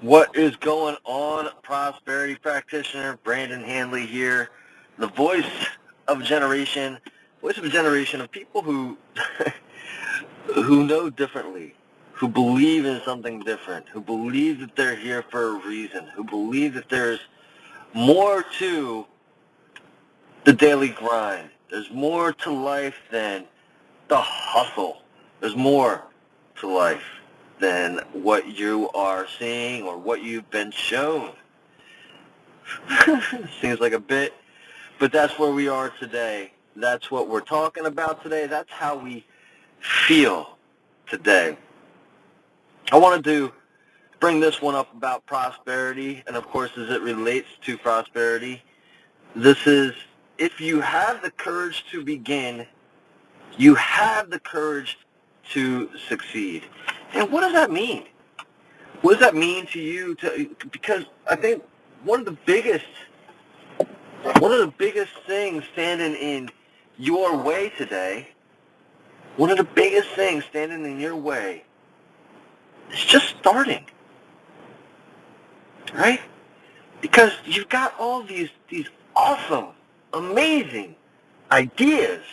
What is going on, prosperity practitioner? Brandon Hanley here, the voice of a generation of people who who know differently, who believe in something different, who believe that they're here for a reason, who believe that there's more to the daily grind. There's more to life than the hustle. There's more to life than what you are seeing or what you've been shown. Seems like a bit, but that's where we are today. That's what we're talking about today. That's how we feel today. I wanted to bring this one up about prosperity, and of course as it relates to prosperity, this is, if you have the courage to begin, you have the courage to succeed. And what does that mean? What does that mean to you? Because I think one of the biggest things standing in your way today, one of the biggest things standing in your way is just starting, right? Because you've got all these awesome, amazing ideas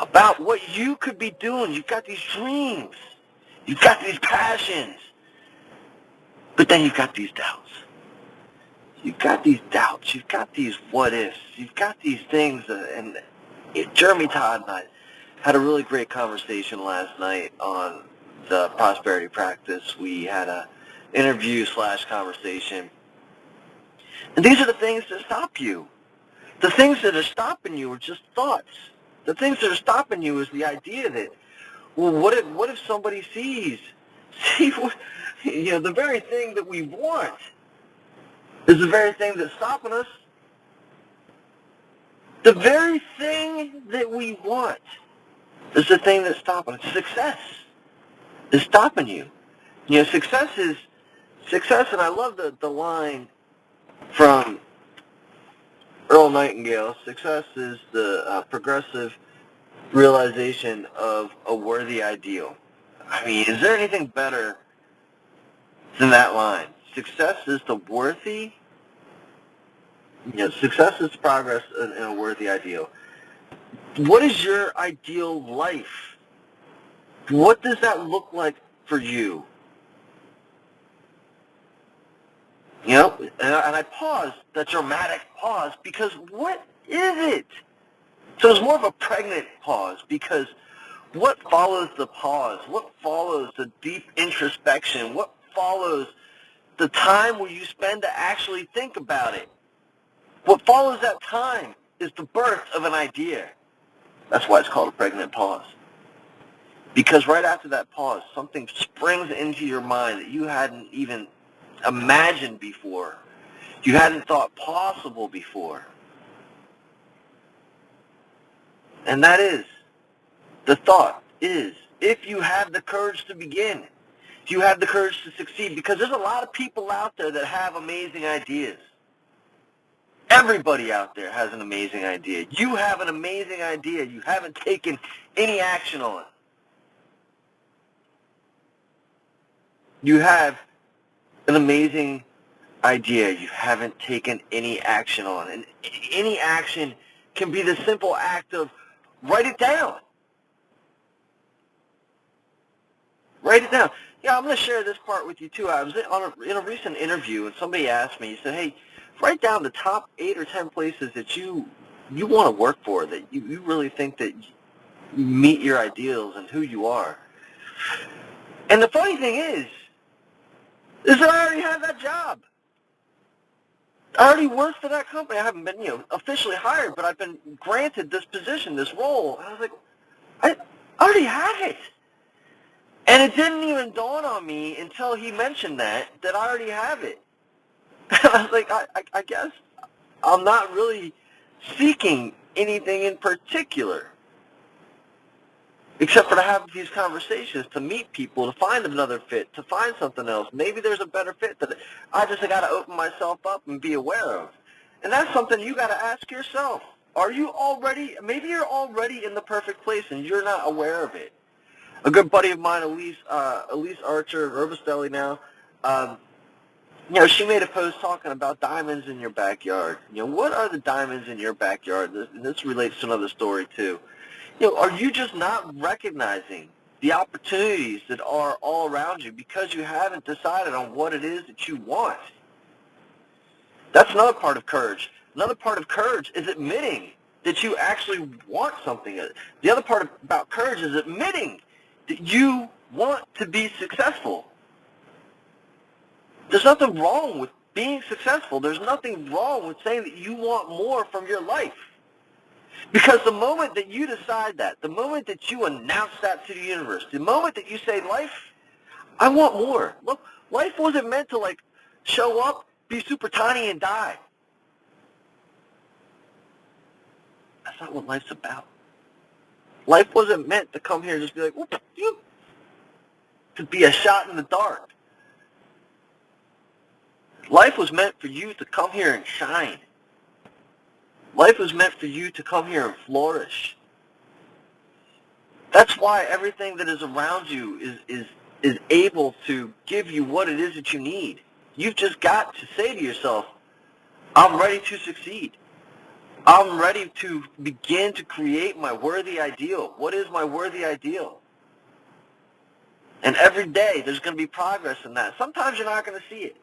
about what you could be doing. You've got these dreams. You've got these passions. But then you've got these doubts. You've got these doubts. You've got these what-ifs. You've got these things. And Jeremy Todd and I had a really great conversation last night on the prosperity practice. We had a interview/conversation. And these are the things that stop you. The things that are stopping you are just thoughts. The things that are stopping you is the idea that, well, what if somebody sees what, the very thing that we want is the very thing that's stopping us. The very thing that we want is the thing that's stopping us. Success is stopping you. Success, and I love the line from Earl Nightingale, success is the progressive realization of a worthy ideal. I mean, is there anything better than that line? Success is the success is progress in a worthy ideal. What is your ideal life? What does that look like for you? And I paused, that dramatic pause, because what is it? So it's more of a pregnant pause, because what follows the pause? What follows the deep introspection? What follows the time where you spend to actually think about it? What follows that time is the birth of an idea. That's why it's called a pregnant pause. Because right after that pause, something springs into your mind that you hadn't even imagined before. You hadn't thought possible before. And that is, the thought is, if you have the courage to begin, if you have the courage to succeed, because there's a lot of people out there that have amazing ideas. Everybody out there has an amazing idea. You have an amazing idea. You haven't taken any action on it. You have an amazing idea you haven't taken any action on. And any action can be the simple act of write it down. Write it down. Yeah, I'm going to share this part with you too. I was in a recent interview and somebody asked me, he said, hey, write down the top 8 or 10 places that you want to work for, that you really think that meet your ideals and who you are. And the funny thing is that I already have that job. I already work for that company. I haven't been, officially hired, but I've been granted this position, this role. And I was like, I already have it. And it didn't even dawn on me until he mentioned that I already have it. I was like, I guess I'm not really seeking anything in particular, except for to have these conversations, to meet people, to find another fit, to find something else. Maybe there's a better fit that I just got to open myself up and be aware of. And that's something you got to ask yourself. Maybe you're already in the perfect place and you're not aware of it. A good buddy of mine, Elise Archer, Robustelli now, She made a post talking about diamonds in your backyard. What are the diamonds in your backyard? This relates to another story too. Are you just not recognizing the opportunities that are all around you because you haven't decided on what it is that you want? That's another part of courage. Another part of courage is admitting that you actually want something. The other part about courage is admitting that you want to be successful. There's nothing wrong with being successful. There's nothing wrong with saying that you want more from your life. Because the moment that you decide that, the moment that you announce that to the universe, the moment that you say, life, I want more. Look, life wasn't meant to show up, be super tiny, and die. That's not what life's about. Life wasn't meant to come here and just be like, whoop, whoop, to be a shot in the dark. Life was meant for you to come here and shine. Life was meant for you to come here and flourish. That's why everything that is around you is able to give you what it is that you need. You've just got to say to yourself, I'm ready to succeed. I'm ready to begin to create my worthy ideal. What is my worthy ideal? And every day there's going to be progress in that. Sometimes you're not going to see it.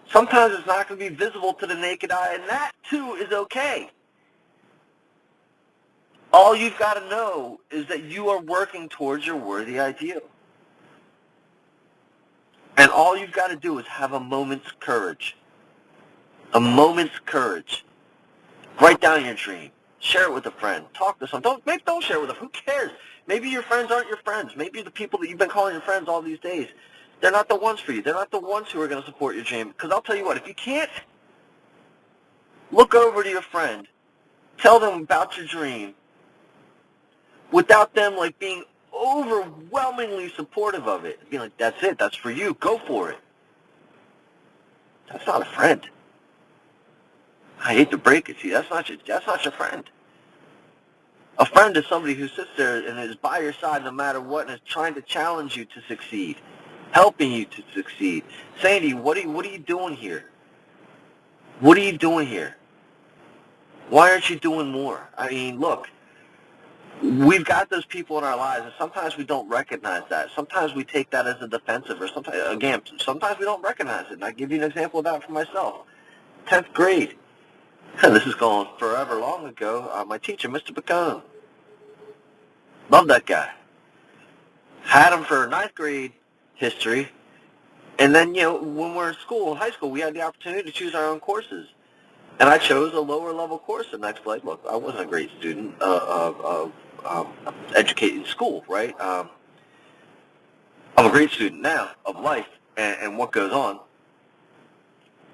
Sometimes it's not going to be visible to the naked eye, and that too is okay. All you've got to know is that you are working towards your worthy ideal. And all you've got to do is have a moment's courage. A moment's courage. Write down your dream. Share it with a friend. Talk to someone. Don't share it with them. Who cares? Maybe your friends aren't your friends. Maybe the people that you've been calling your friends all these days, they're not the ones for you. They're not the ones who are going to support your dream. Because I'll tell you what, if you can't, look over to your friend. Tell them about your dream without them being overwhelmingly supportive of it. Being like, that's it. That's for you. Go for it. That's not a friend. I hate to break it to you. That's not your friend. A friend is somebody who sits there and is by your side no matter what and is trying to challenge you to succeed, helping you to succeed, saying to you, what are you doing here? What are you doing here? Why aren't you doing more? I mean, look, we've got those people in our lives, and sometimes we don't recognize that. Sometimes we take that as a defensive, or sometimes we don't recognize it. And I give you an example of that for myself. 10th grade. This is going forever long ago. My teacher, Mr. Bacone. Loved that guy. Had him for 9th grade history. And then, when we're in school, in high school, we had the opportunity to choose our own courses. And I chose a lower level course in next life. Look, I wasn't a great student educated in school, right? I'm a great student now of life and what goes on.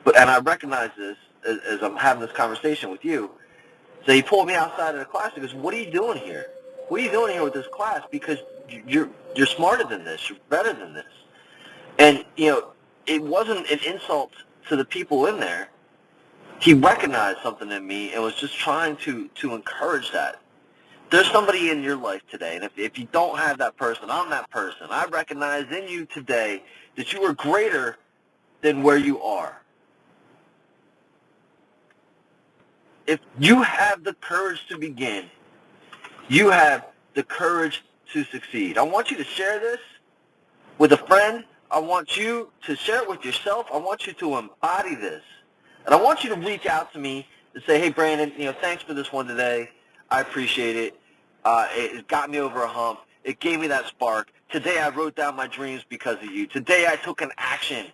And I recognize this as I'm having this conversation with you. So he pulled me outside of the class and goes, what are you doing here? What are you doing here with this class? Because you're smarter than this. You're better than this. And, it wasn't an insult to the people in there. He recognized something in me and was just trying to encourage that. There's somebody in your life today, and if you don't have that person, I'm that person. I recognize in you today that you are greater than where you are. If you have the courage to begin, you have the courage to succeed. I want you to share this with a friend. I want you to share it with yourself. I want you to embody this. And I want you to reach out to me and say, hey, Brandon, thanks for this one today. I appreciate it. It got me over a hump. It gave me that spark. Today I wrote down my dreams because of you. Today I took an action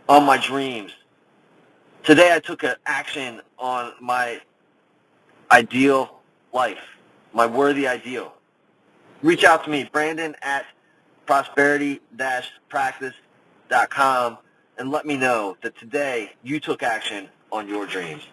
on my dreams. Today I took an action on my ideal life, my worthy ideal. Reach out to me, Brandon at prosperity-practice.com, and let me know that today you took action on your dreams.